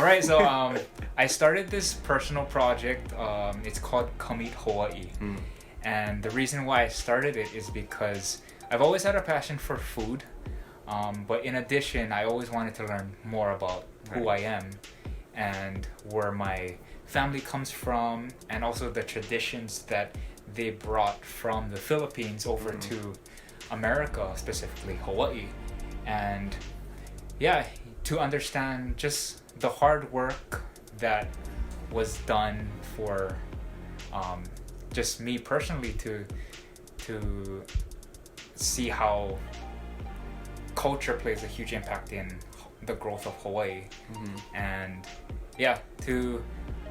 All right, so I started this personal project. It's called Come Eat Hawaii. And the reason why I started it is because I've always had a passion for food. But in addition, I always wanted to learn more about who I am and where my family comes from, and also the traditions that they brought from the Philippines over to America, specifically Hawaii. And yeah, to understand just the hard work that was done for just me personally to see how culture plays a huge impact in the growth of Hawaii. And yeah, to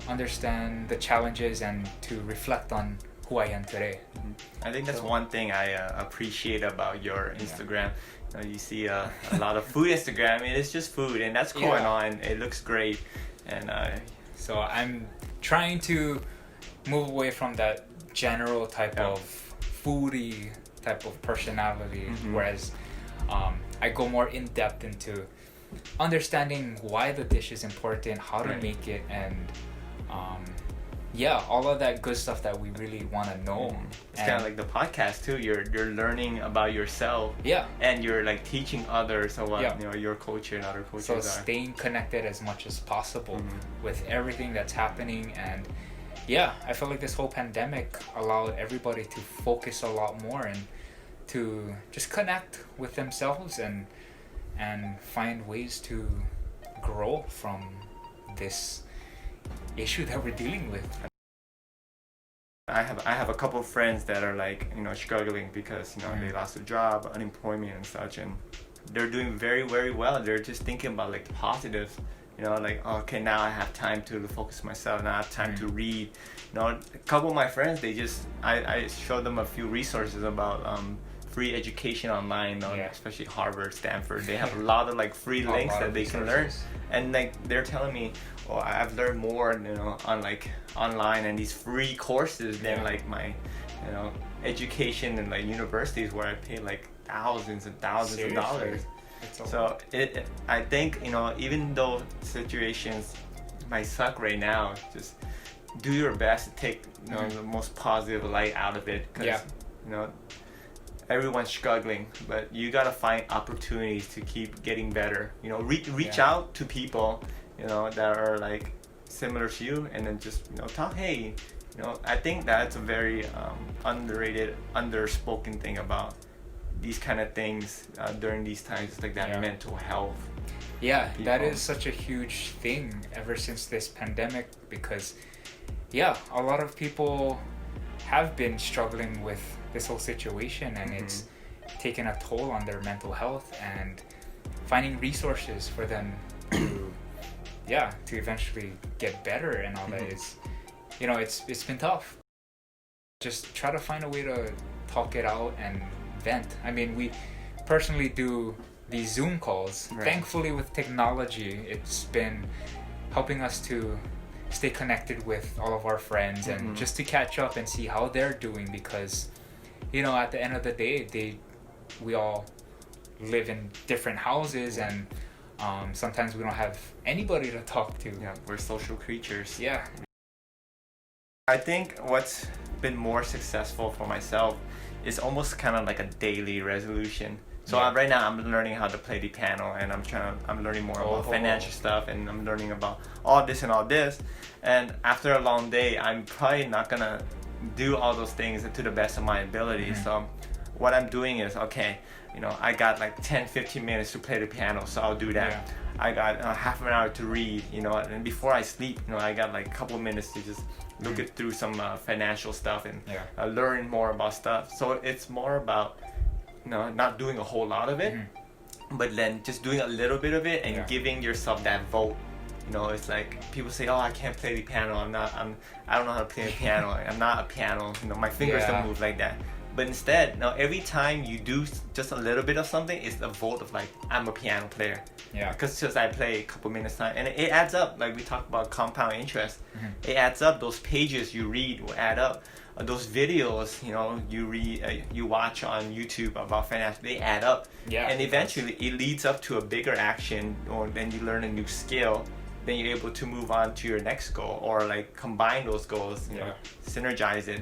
understand the challenges and to reflect on who I am today. I think that's one thing I appreciate about your Instagram. You see a lot of food Instagram. I mean, it's just food, and that's cool and all, and it looks great. And so I'm trying to move away from that general type of foodie type of personality, whereas I go more in depth into understanding why the dish is important, how to make it, and all of that good stuff that we really want to know. It's kind of like the podcast too. You're learning about yourself. And you're like teaching others about your culture and other cultures. So staying connected as much as possible with everything that's happening. And I feel like this whole pandemic allowed everybody to focus a lot more and to just connect with themselves and find ways to grow from this issue that we're dealing with. I have a couple of friends that are like struggling because they lost their job, unemployment and such, and they're doing very, very well. They're just thinking about like the positives, like okay, now I have time to focus myself, now I have time to read. A couple of my friends, I showed them a few resources about free education online, especially Harvard, Stanford. They have a lot of like free links that they can learn, and like they're telling me, I've learned more on like online and these free courses than like my education in like universities where I pay like thousands and thousands of dollars. So I think even though situations might suck right now, just do your best to take the most positive light out of it, because everyone's struggling, but you gotta find opportunities to keep getting better. Reach out to people that are like similar to you, and then just talk. Hey, I think that's a very underrated, underspoken thing about these kind of things during these times. It's like that mental health. That is such a huge thing ever since this pandemic, because a lot of people have been struggling with this whole situation, and it's taken a toll on their mental health, and finding resources for them to eventually get better and all that is, it's been tough. Just try to find a way to talk it out and vent. I mean, we personally do these Zoom calls. Thankfully, with technology, it's been helping us to stay connected with all of our friends and just to catch up and see how they're doing, because at the end of the day, we all live in different houses, and sometimes we don't have anybody to talk to. We're social creatures. I think what's been more successful for myself is almost kind of like a daily resolution. So right now I'm learning how to play the piano, and I'm learning more about financial stuff, and I'm learning about all this and all this. And after a long day, I'm probably not gonna do all those things to the best of my ability. So what I'm doing is, okay, I got like 10-15 minutes to play the piano, so I'll do that. I got half an hour to read, and before I sleep, I got like a couple of minutes to just look it through some financial stuff and learn more about stuff. So it's more about not doing a whole lot of it, but then just doing a little bit of it and giving yourself that vote. It's like people say, I can't play the piano. I don't know how to play the piano. I'm not a piano. My fingers don't move like that. But instead, every time you do just a little bit of something, it's a vote of like, I'm a piano player. Because just I play a couple minutes time, and it adds up. Like we talked about compound interest, it adds up. Those pages you read will add up. Those videos, you read, you watch on YouTube about finance, they add up. And eventually, it leads up to a bigger action, or then you learn a new skill, then you're able to move on to your next goal or like combine those goals, you know, synergize it.